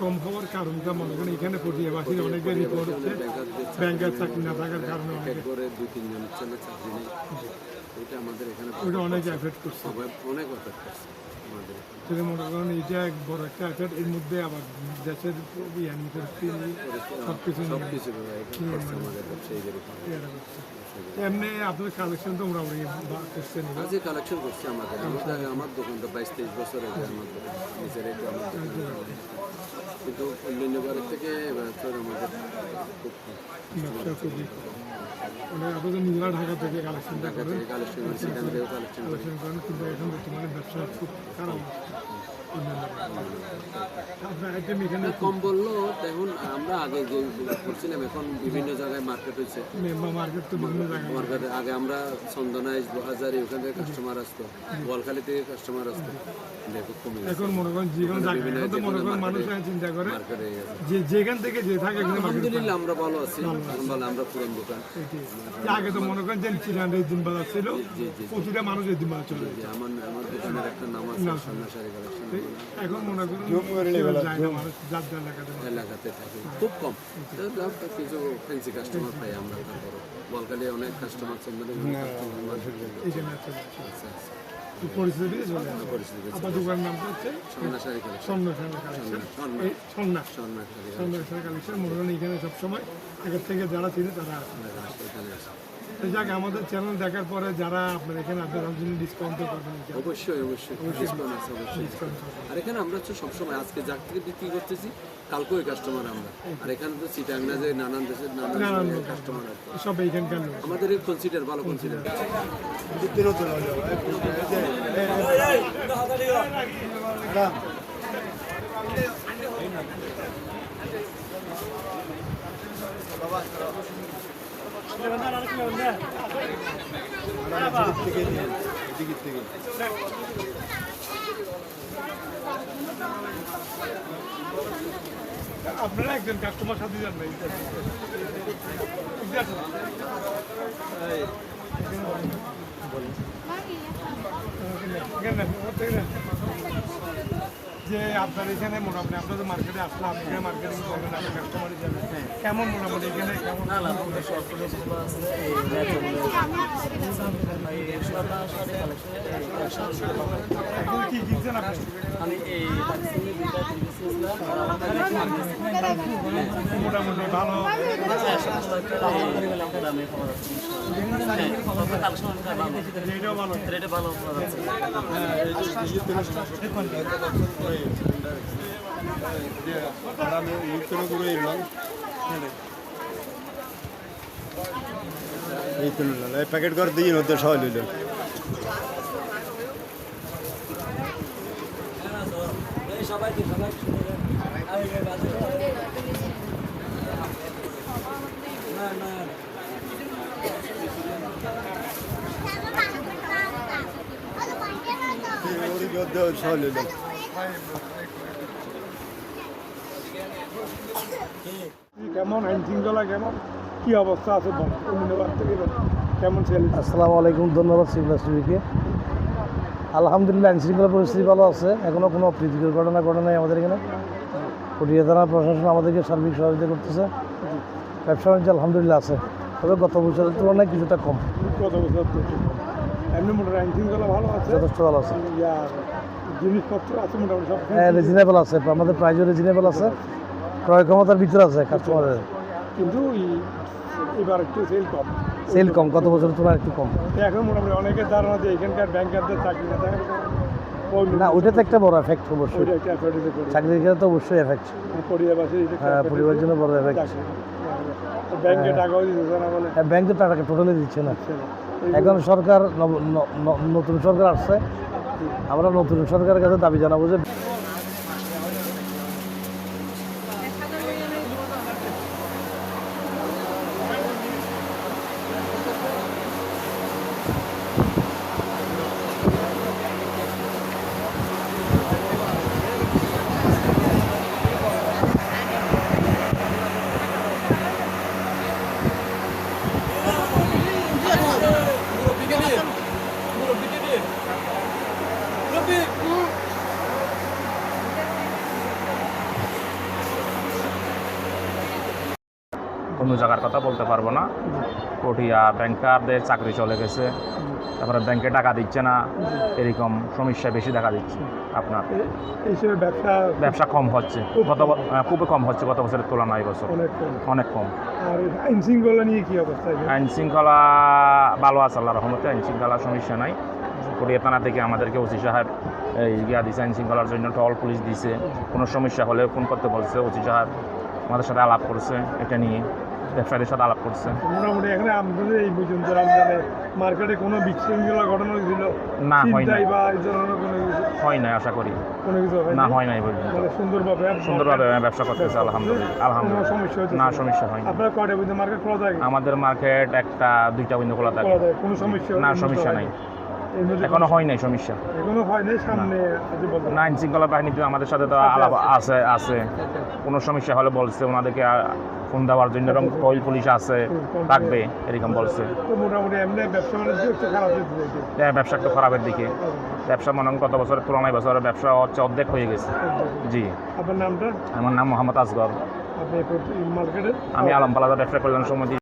কম হওয়ার কারণটা মনে করেন এখানে প্রতিবাসীর অনেকের রিপোর্ট হচ্ছে ব্যাংকের চাকরি না থাকার কারণে করে 2-3 জনের ছেলে চাকরি নেই। এটা আমাদের এখানে ওটা অনেক এফেক্ট করছে। অনেক এফেক্ট করছে আমাদের। যদি মনে করেন এটা এক বড় একটা এফেক্ট, এর মধ্যে আবার দেশের সবকিছু আমাদের ব্যবসায়ীদের এমনি আপনার কালেকশন তো মোটামুটি করছেন। যে কালেকশন করছে আমাদের আমার দোকানটা 22-23 বছর আগে আমার দোকান নিজের একটা আমার দোকান, কিন্তু অন্যান্য বারের থেকে এবার আমাদের খুব ব্যবসা খুবই মানে আপনাদের নিজেরা ঢাকা থেকে কালেকশনটা করেন, কালেকশন সেখান থেকেও কালেকশন কালেকশন করেন, কিন্তু এখন বর্তমানে ব্যবসা খুব খারাপ। আপনার আইটেম এখানে কম বললো। দেখুন আমরা আগে যে করছিলাম এখন বিভিন্ন জায়গায় মার্কেট হয়েছে। মার্কেট তো বিভিন্ন জায়গায় মার্কেটে আগে আমরা চন্দনাইশ বাজারে ওখান থেকে কাস্টমার আসতো, বোয়ালখালী থেকে কাস্টমার আসতো, এখন মনে করেন যে কোনো জায়গায় তো মনে করেন মানুষ চিন্তা করে যে যেখান থেকে যে থাকে আলহামদুলিল্লাহ আমরা ভালো আছি। ভালো আমরা পুরান দোকান আগে তো মনে করেন যে চিরান এই দিন বাজার ছিল, প্রতিটা মানুষ এই দিন বাজার চলে যায়। আমার দোকানের একটা নাম আছে সন্ন্যাসারি কালেকশন। এখন মনে করেন এলাকাতে থাকে খুব কম, কিছু ফ্যান্সি কাস্টমার পাই আমরা। তারপরে বলকালি অনেক কাস্টমার দোকানের নামটা হচ্ছে সন্ন্যাসারি কালেকশন। মনে করেন এখানে সবসময় আগের থেকে যারা ছিল তারা যাক আমাদের চ্যানেল দেখার পরে যারা আপনার এখানে আপনার জন্য ডিসকাউন্ট করবেন। অবশ্যই ডিসকাউন্ট আছে অবশ্যই। আর এখানে আমরা হচ্ছে সবসময় আজকে যার থেকে বিক্রি করতেছি কালকেও কাস্টমার আমরা। আর এখানে তো চিটাং না যে নানান দেশের নানান কাস্টমার আছে সব এইখানকার আমাদের এই কনসিডার ভালো কনসিডার। আপনারা একজন কাস্টমার সাথে যান ভাই। যে আপনার এখানে মোটামুটি আপনাদের মার্কেটে আসলাম, এখানে মার্কেটিং করবেন আপনার কাস্টমার হিসাবে কেমন মোটামুটি এখানে কেমন কি কিনছেন আপনি? আমি এই মোটামুটি ভালো এটাও ভালো এই তো প্যাকেট করে দিই নতুন সবাই লইল। সবাই লইল। কেমন আইন শৃঙ্খলা কেমন কি অবস্থা আছে কেমন ছেলে? আসসালামু আলাইকুম, ধন্যবাদ সিভিল টিভিকে। আলহামদুলিল্লাহ আইন শৃঙ্খলা পরিস্থিতি ভালো আছে, এখনও কোনো অপ্রীতিকর ঘটনা ঘটে নাই আমাদের এখানে। পটিয়া থানা প্রশাসন আমাদেরকে সার্বিক সহযোগিতা করতেছে। ব্যবসা বাণিজ্য আলহামদুলিল্লাহ আছে, তবে গত বছরের তুলনায় কিছুটা কম। গত বছর এমনি মোটামুটি আইন শৃঙ্খলা ভালো আছে, যথেষ্ট ভালো আছে, জিনিসপত্র আছে মোটামুটি সব রিজনেবল আছে, আমাদের প্রাইসও রিজনেবল আছে, ক্রয় ক্ষমতার ভিতরে আছে কাস্টমারের। কিন্তু এবার একটু সেল কম, গত বছরের তুলনায় একটু কম। এখন মোটামুটি অনেকের ধারণা যে এখানকার ব্যাংকারদের চাকরি না থাকে না, ওটা তো একটা বড় এফেক্ট অবশ্যই, চাকরির ক্ষেত্রে তো অবশ্যই এফেক্ট, হ্যাঁ পরিবারের জন্য বড় এফেক্ট। ব্যাংকে টাকাও দিচ্ছে না বলে, ব্যাংক তো টাকা টোটালি দিচ্ছে না। এখন সরকার নতুন সরকার আসছে, আমরা নতুন সরকারের কাছে দাবি জানাবো যে অন্য জায়গার কথা বলতে পারবো না। পটিয়া ব্যাংকারদের চাকরি চলে গেছে, তারপরে ব্যাংকে টাকা দিচ্ছে না, এরকম সমস্যা বেশি দেখা দিচ্ছে আপনার। এই হিসেবে ব্যবসা কম হচ্ছে, খুবই কম হচ্ছে গত বছরের তুলনায় বছর অনেক কম। আর আইন শৃঙ্খলা নিয়ে কি অবস্থা? আইন শৃঙ্খলা ভালো আছে আল্লাহ রহমতে, আইন শৃঙ্খলার সমস্যা নাই। পটিয়া থানা থেকে আমাদেরকে ওসি সাহেব ইয়া দিছে, আইন শৃঙ্খলার জন্য টল পুলিশ দিছে, কোনো সমস্যা হলে ফোন করতে বলছে। ওসি সাহেব আমাদের সাথে আলাপ করছে, এটা নিয়ে ব্যবসায়ীদের সাথে আলাপ করছে। মোটামুটি এখানে আমাদের এই পর্যন্ত রমজানে মার্কেটে কোনো বিশৃঙ্খলা ঘটনা ছিল না, হয় না, ছিনতাই বা এই ধরনের কোনো কিছু? হয় নাই, আশা করি কোনো কিছু না, হয় নাই পর্যন্ত। মানে সুন্দরভাবে ব্যবসা করতেছে আলহামদুলিল্লাহ। কোনো আলহামদুলিল্লাহ, সমস্যা হচ্ছে না সমস্যা হয় না। আপনার কয়টা পর্যন্ত মার্কেট খোলা থাকে? আমাদের মার্কেট 1টা 2টা পর্যন্ত খোলা থাকে, কোনো সমস্যা না সমস্যা নাই, এর মধ্যে এখনো হয় নাই সমস্যা। এখনো হয় নাই, সামনে আছে বলতে না, আইন শৃঙ্খলা বাহিনী তো আমাদের সাথে তো আলাপ আছে, কোনো সমস্যা হলে বলছে ওনাদেরকে ফোন দেওয়ার জন্য, এবং টল পুলিশ আছে, থাকবে এরকম বলছে। তো মোটামুটি এমনি ব্যবসা বাণিজ্য একটু খারাপ হচ্ছে। হ্যাঁ, ব্যবসা একটু খারাপের দিকে। ব্যবসা মনে হয় গত বছরের তুলনায় বছরের ব্যবসা হচ্ছে অর্ধেক হয়ে গেছে। জি, আপনার নামটা? আমার নাম মোহাম্মদ আসগর। আপনি মার্কেটে আমি আলম প্লাজা ব্যবসা কল্যাণ সমিতি